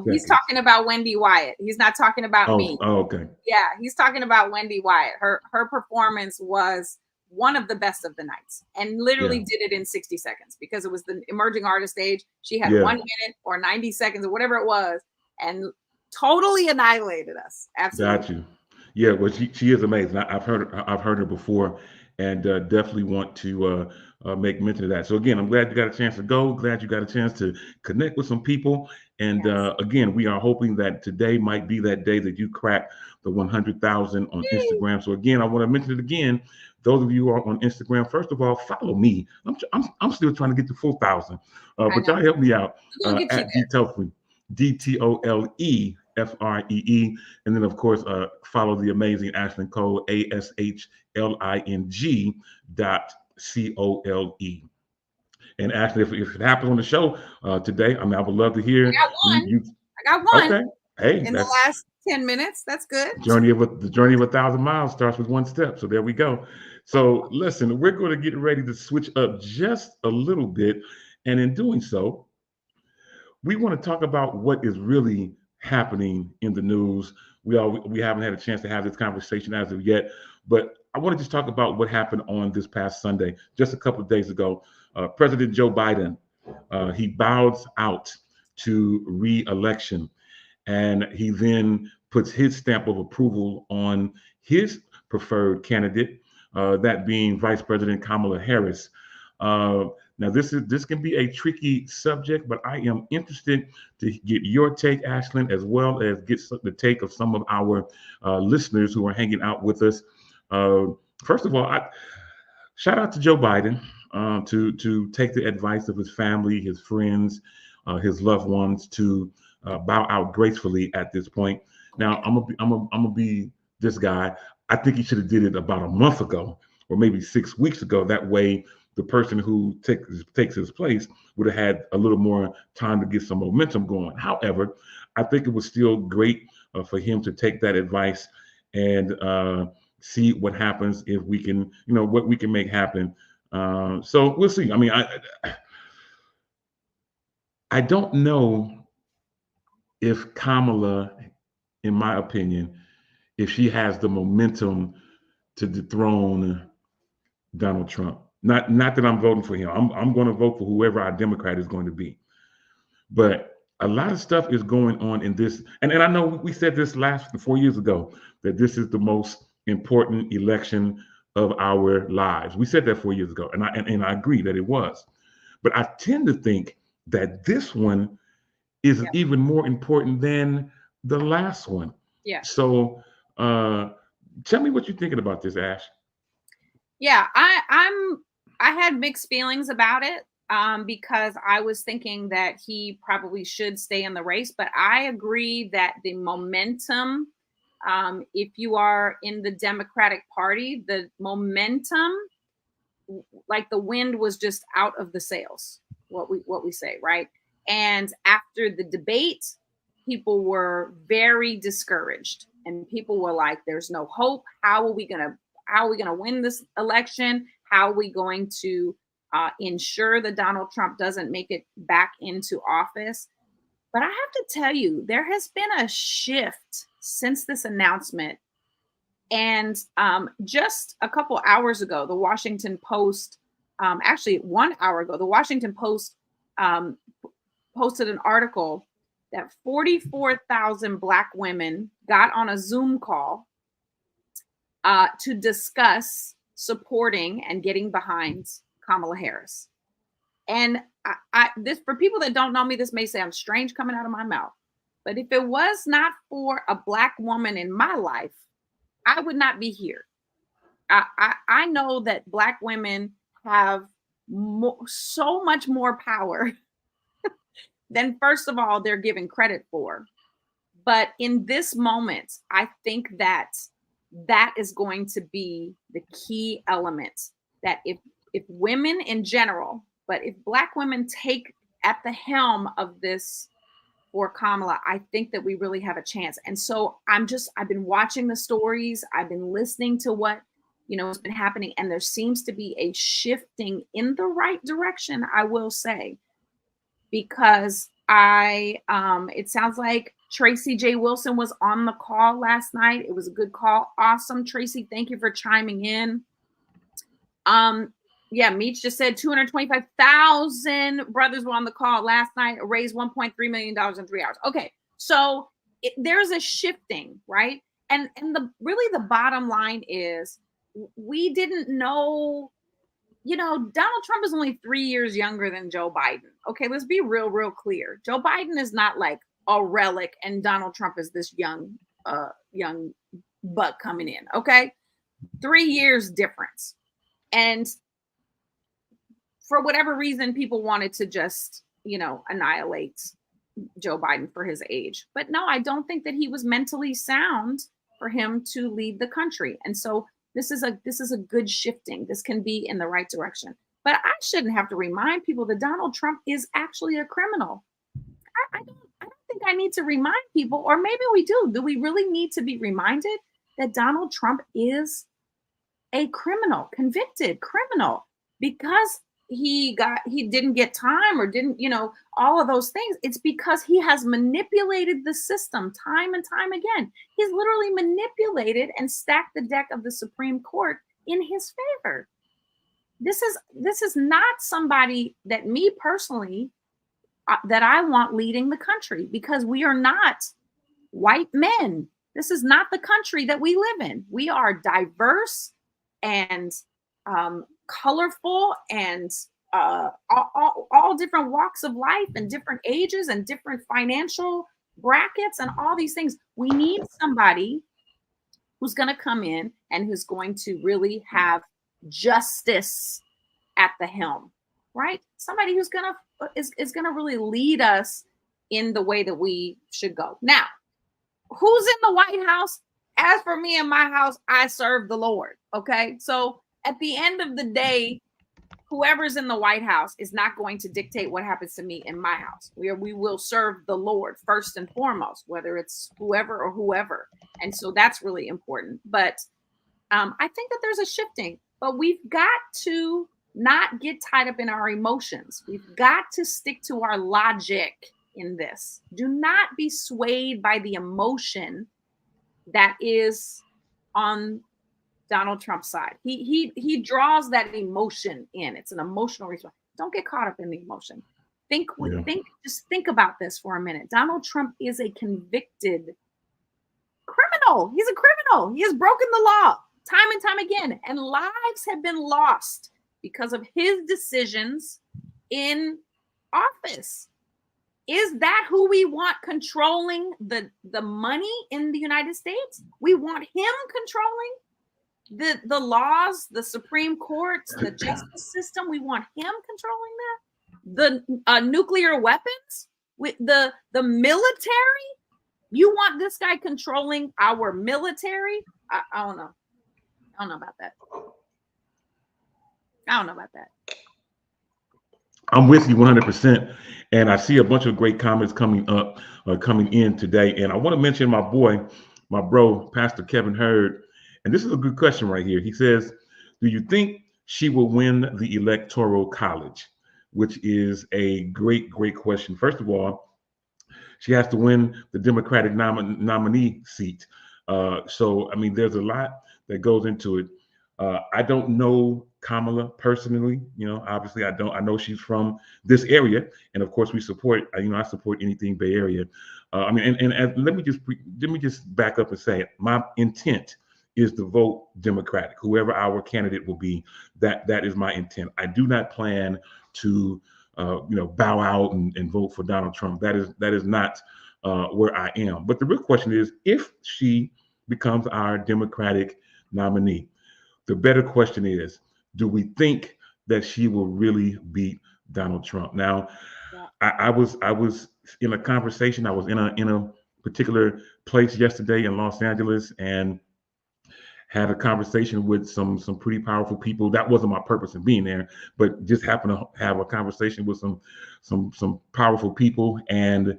he's seconds. talking about Wendy Wyatt. He's not talking about me. Oh, okay. Yeah, he's talking about Wendy Wyatt. Her performance was one of the best of the nights, and literally Yeah. did it in 60 seconds because it was the emerging artist stage. She had Yeah. 1 minute or 90 seconds or whatever it was, and totally annihilated us. Absolutely. Got you. Yeah, well, she is amazing. I've heard her before, and definitely want to make mention of that. So again, I'm glad you got a chance to go. Glad you got a chance to connect with some people. And Yes. again, we are hoping that today might be that day that you crack the 100,000 on Yay. Instagram. So again, I want to mention it again. Those of you who are on Instagram, first of all, follow me. I'm still trying to get to 4,000, I but know. y'all help me out We're gonna get you at there. Dtolefree, DTOLEFREE. And then, of course, follow the amazing Ashlyn Cole, ASHLING.COLE. And actually, if it happens on the show today, I mean, I would love to I hear got one. you. I got one Okay, hey, in the that's last 10 minutes. That's good. the journey of 1,000 miles starts with one step. So there we go. So listen, we're going to get ready to switch up just a little bit, and in doing so, we want to talk about what is really happening in the news. We haven't had a chance to have this conversation as of yet, but I want to just talk about what happened on this past Sunday, just a couple of days ago. President Joe Biden, he bows out to re-election, and he then puts his stamp of approval on his preferred candidate, that being Vice President Kamala Harris. Now, this can be a tricky subject, but I am interested to get your take, Ashlyn, as well as get the take of some of our listeners who are hanging out with us. First of all, shout out to Joe Biden, to take the advice of his family, his friends, his loved ones to bow out gracefully at this point. Now, I'm gonna be this guy. I think he should have did it about a month ago, or maybe 6 weeks ago. That way, the person who takes his place would have had a little more time to get some momentum going. However, I think it was still great for him to take that advice and see what happens if we can, what we can make happen. So we'll see. I mean, I don't know if Kamala, in my opinion, if she has the momentum to dethrone Donald Trump. Not that I'm voting for him. I'm going to vote for whoever our Democrat is going to be. But a lot of stuff is going on in this, and I know we said this 4 years ago that this is the most important election of our lives. We said that 4 years ago, and I agree that it was. But I tend to think that this one is Yeah. even more important than the last one. Yeah. So tell me what you're thinking about this, Ash. Yeah, I had mixed feelings about it, because I was thinking that he probably should stay in the race, but I agree that the momentum, if you are in the Democratic Party, the momentum, like the wind was just out of the sails, what we say, right? And after the debate, people were very discouraged, and people were like, "There's no hope. How are we gonna win this election? How are we going to ensure that Donald Trump doesn't make it back into office?" But I have to tell you, there has been a shift since this announcement. And just a couple hours ago, the Washington Post, actually 1 hour ago, the Washington Post posted an article that 44,000 Black women got on a Zoom call to discuss supporting and getting behind Kamala Harris. And this, for people that don't know me, this may sound strange coming out of my mouth, but if it was not for a Black woman in my life, I would not be here. I know that Black women have so much more power than, first of all, they're given credit for. But in this moment, I think that that is going to be the key element, that if women in general, but if Black women take at the helm of this for Kamala, I think that we really have a chance. And so I've been watching the stories. I've been listening to what, has been happening. And there seems to be a shifting in the right direction, I will say, because it sounds like Tracy J. Wilson was on the call last night. It was a good call. Awesome, Tracy. Thank you for chiming in. Yeah, Meech just said 225,000 brothers were on the call last night, raised $1.3 million in 3 hours. Okay, so there's a shifting, right? And the bottom line is, we didn't know, Donald Trump is only 3 years younger than Joe Biden. Okay, let's be real clear. Joe Biden is not like a relic, and Donald Trump is this young buck coming in. Okay, 3 years difference. And for whatever reason, people wanted to just, annihilate Joe Biden for his age. But no, I don't think that he was mentally sound for him to lead the country. And so this is a good shifting. This can be in the right direction. But I shouldn't have to remind people that Donald Trump is actually a criminal. I don't think I need to remind people, or maybe we do. Do we really need to be reminded that Donald Trump is a criminal, convicted criminal, because he didn't get time or didn't, all of those things? It's because he has manipulated the system time and time again. He's literally manipulated and stacked the deck of the Supreme Court in his favor. This is not somebody that me personally, that I want leading the country, because we are not white men. This is not the country that we live in. We are diverse and colorful, and all different walks of life and different ages and different financial brackets and all these things. We need somebody who's going to come in and who's going to really have justice at the helm, right? Somebody who's going to really lead us in the way that we should go. Now, who's in the White House? As for me and my house, I serve the Lord. Okay. So at the end of the day, whoever's in the White House is not going to dictate what happens to me in my house. We will serve the Lord first and foremost, whether it's whoever. And so that's really important. But I think that there's a shifting, but we've got to not get tied up in our emotions. We've got to stick to our logic in this. Do not be swayed by the emotion that is on Donald Trump's side. He draws that emotion in. It's an emotional response. Don't get caught up in the emotion. Just think about this for a minute. Donald Trump is a convicted criminal. He's a criminal. He has broken the law time and time again, and lives have been lost because of his decisions in office. Is that who we want controlling the money in the United States? We want him controlling the laws, the Supreme Court, the justice system. We want him controlling that. The nuclear weapons, with the military. You want this guy controlling our military? I don't know. I don't know about that. I'm with you 100%. And I see a bunch of great comments coming in today. And I want to mention my bro, Pastor Kevin Hurd. And this is a good question right here. He says, do you think she will win the Electoral College? Which is a great question. First of all, she has to win the Democratic nominee seat. So, I mean, there's a lot that goes into it. I don't know Kamala personally, obviously I don't. I know she's from this area, and of course we support. I support anything Bay Area. And let me just back up and say my intent is to vote Democratic, whoever our candidate will be. That is my intent. I do not plan to bow out and vote for Donald Trump. That is not where I am. But the real question is, if she becomes our Democratic nominee, the better question is, do we think that she will really beat Donald Trump? Now, Yeah. I was in a conversation. I was in a particular place yesterday in Los Angeles and had a conversation with some pretty powerful people. That wasn't my purpose in being there, but just happened to have a conversation with some powerful people, and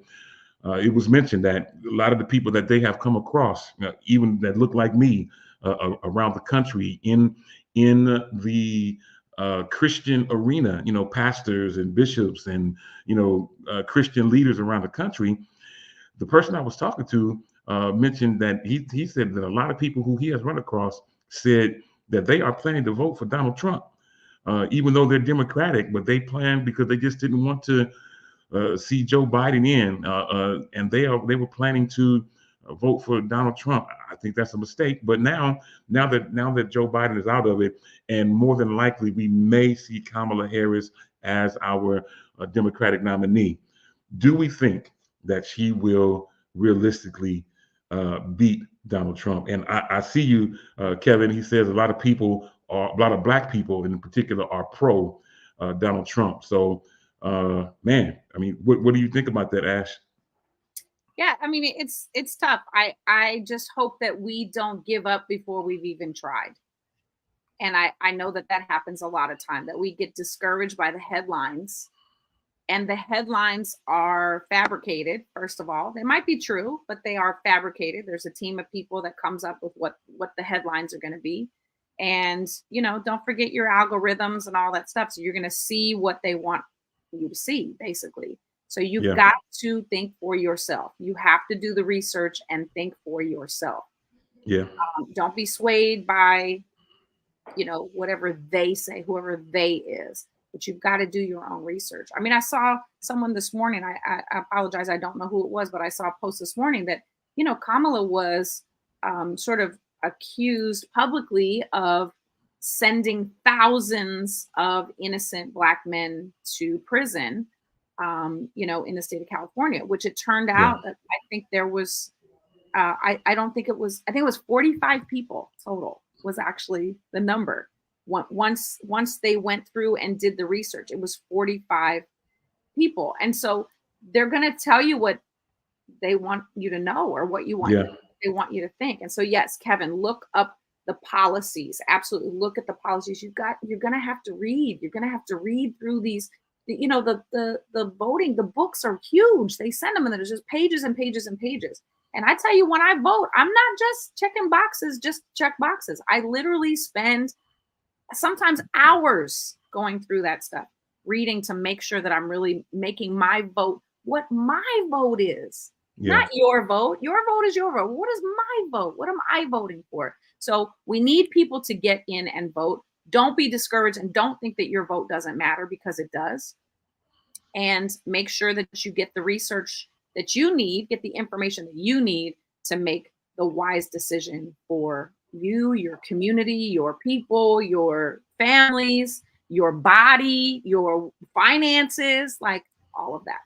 it was mentioned that a lot of the people that they have come across, even that look like me, around the country in the Christian arena, pastors and bishops and Christian leaders around the country. The person I was talking to mentioned that he said that a lot of people who he has run across said that they are planning to vote for Donald Trump, even though they're Democratic, but they planned because they just didn't want to see Joe Biden in, and they were planning to vote for Donald Trump. I think that's a mistake. But now that Joe Biden is out of it, and more than likely we may see Kamala Harris as our Democratic nominee, do we think that she will realistically beat Donald Trump? And I see you, Kevin. He says a lot of black people in particular are pro Donald Trump. So, man, I mean, what do you think about that, Ash? Yeah, I mean, it's tough. I just hope that we don't give up before we've even tried. And I know that happens a lot of time, that we get discouraged by the headlines, and the headlines are fabricated. First of all, they might be true, but they are fabricated. There's a team of people that comes up with what the headlines are going to be. And, don't forget your algorithms and all that stuff. So you're going to see what they want you to see, basically. So you've got to think for yourself. You have to do the research and think for yourself. Yeah. Don't be swayed by, whatever they say, whoever they is. But you've got to do your own research. I mean, I saw someone this morning. I apologize. I don't know who it was, but I saw a post this morning that, Kamala was sort of accused publicly of sending thousands of innocent Black men to prison, in the state of California, which it turned out that I think there was, I think it was 45 people total was actually the number. Once they went through and did the research, it was 45 people. And so they're going to tell you what they want you to know, or what they want you to think. And so, yes, Kevin, look up the policies. Absolutely. Look at the policies. You're going to have to read. You're going to have to read through these, the voting, the books are huge. They send them and there's just pages and pages and pages. And I tell you, when I vote, I'm not just checking boxes, just check boxes. I literally spend sometimes hours going through that stuff, reading to make sure that I'm really making my vote what my vote is. Not your vote. Your vote is your vote. What is my vote? What am I voting for? So we need people to get in and vote. Don't be discouraged and don't think that your vote doesn't matter, because it does. And make sure that you get the research that you need, get the information that you need to make the wise decision for you, your community, your people, your families, your body, your finances, like all of that.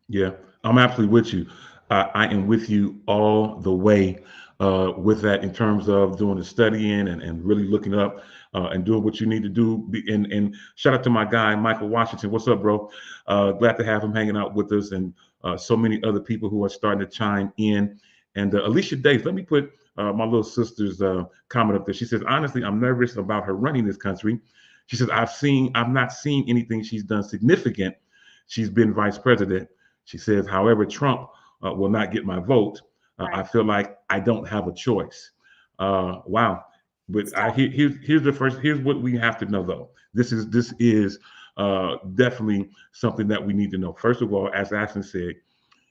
Yeah, I'm absolutely with you. I am with you all the way with that, in terms of doing the studying and really looking up and doing what you need to do. And shout out to my guy, Michael Washington. What's up, bro? Glad to have him hanging out with us, and so many other people who are starting to chime in. And Alicia Davis, let me put my little sister's comment up there. She says, honestly, I'm nervous about her running this country. She says, I've not seen anything she's done significant. She's been vice president. She says, however, Trump will not get my vote. I feel like I don't have a choice. Wow. But here's what we have to know, though. This is definitely something that we need to know. First of all, as Ashton said,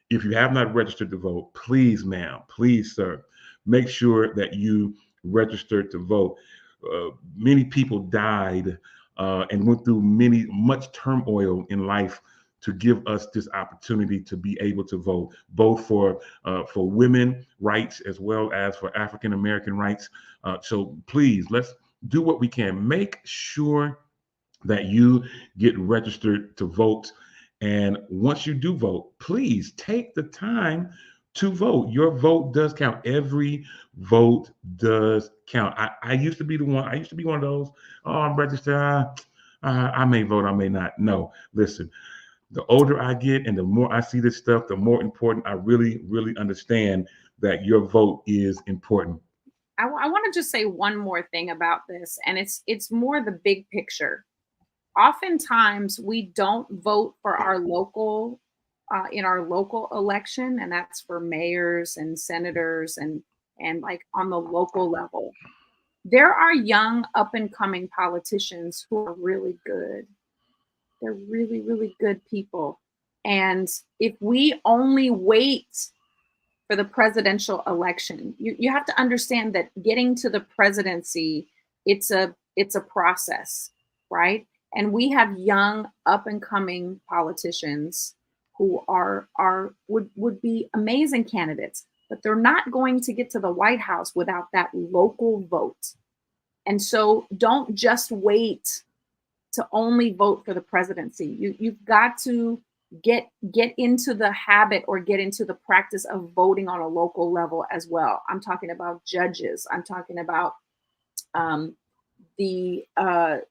if you have not registered to vote, please, ma'am, please, sir, make sure that you register to vote. Many people died and went through much turmoil in life to give us this opportunity to be able to vote, both for women rights as well as for African American rights. So please, let's do what we can. Make sure that you get registered to vote. And once you do vote, please take the time to vote. Your vote does count. Every vote does count. I used to be the one, I used to be one of those, oh, I'm registered. I may vote, I may not. No, listen, the older I get and the more I see this stuff, the more important I really, really understand that your vote is important. I want to just say one more thing about this, and it's more the big picture. Oftentimes, we don't vote for our local in our local election, and that's for mayors and senators and like on the local level. There are young up and coming politicians who are really good. They're really, really good people. And if we only wait for the presidential election, you have to understand that getting to the presidency, it's a process, right? And we have young up and coming politicians who would be amazing candidates, but they're not going to get to the White House without that local vote. And so don't just wait to only vote for the presidency. You've got to get into the habit or get into the practice of voting on a local level as well. I'm talking about judges. I'm talking about the on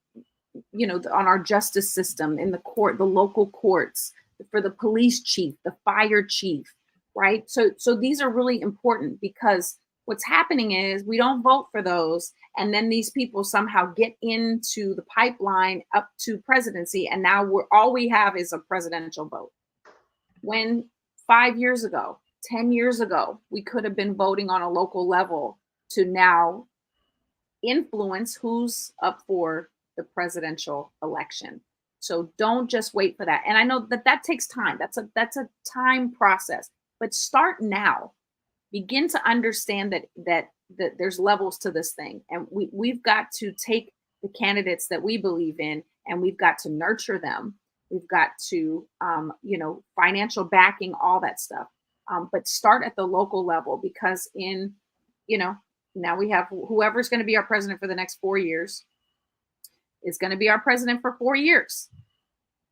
our justice system, in the court, the local courts, for the police chief, the fire chief, right? So these are really important, because what's happening is we don't vote for those, and then these people somehow get into the pipeline up to presidency, and now all we have is a presidential vote. When 5 years ago, 10 years ago, we could have been voting on a local level to now influence who's up for the presidential election. So don't just wait for that. And I know that takes time. That's a time process. But start now. Begin to understand that there's levels to this thing, and we've got to take the candidates that we believe in, and we've got to nurture them. We've got to financial backing, all that stuff. But start at the local level, because now we have whoever's going to be our president for the next 4 years is going to be our president for 4 years.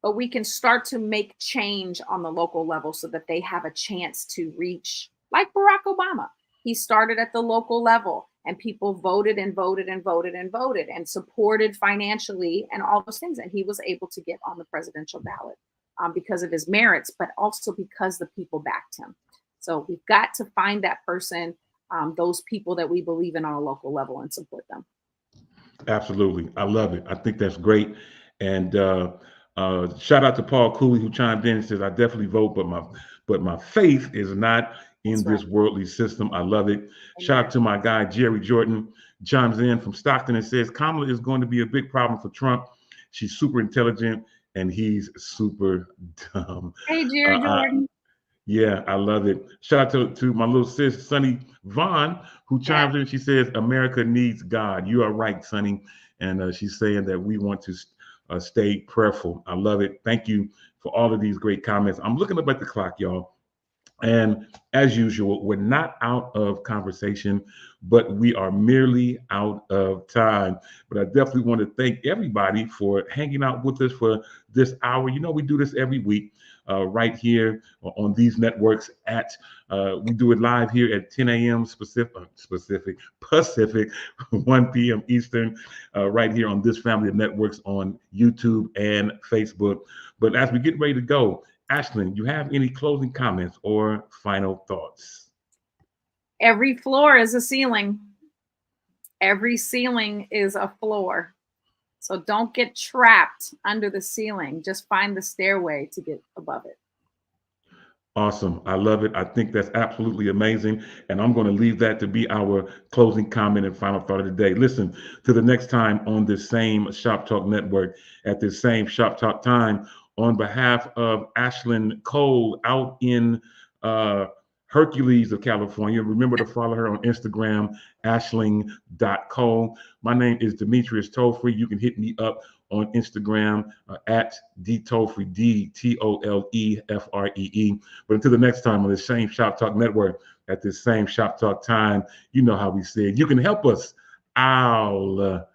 But we can start to make change on the local level so that they have a chance to reach, like Barack Obama. He started at the local level, and people voted and voted and voted and voted and supported financially and all those things. And he was able to get on the presidential ballot because of his merits, but also because the people backed him. So we've got to find that person, those people that we believe in on a local level, and support them. Absolutely. I love it. I think that's great. And shout out to Paul Cooley, who chimed in and says, I definitely vote, but my faith is not in this worldly system. I love it. Amen. Shout out to my guy, Jerry Jordan, chimes in from Stockton and says, Kamala is going to be a big problem for Trump. She's super intelligent and he's super dumb. Hey, Jerry Jordan. Yeah, I love it. Shout out to my little sis, Sonny Vaughn, who chimes in. She says, America needs God. You are right, Sonny. And she's saying that we want to stay prayerful. I love it. Thank you for all of these great comments. I'm looking up at the clock, y'all. And as usual, we're not out of conversation, but we are merely out of time. But I definitely want to thank everybody for hanging out with us for this hour. You know, we do this every week right here on these networks we do it live here at 10 a.m. Pacific, 1 p.m. Eastern, right here on this family of networks on YouTube and Facebook. But as we get ready to go, Ashlyn, you have any closing comments or final thoughts? Every floor is a ceiling. Every ceiling is a floor. So don't get trapped under the ceiling. Just find the stairway to get above it. Awesome. I love it. I think that's absolutely amazing. And I'm going to leave that to be our closing comment and final thought of the day. Listen, to the next time on this same Shop Talk Network at this same Shop Talk time, on behalf of Ashlyn Cole out in Hercules of California. Remember to follow her on Instagram, ashling.cole. My name is Demetrius Tolefree. You can hit me up on Instagram at dtolefree, DTOLEFREE. But until the next time on the same Shop Talk Network at this same Shop Talk time, you know how we say it. You can help us. I'll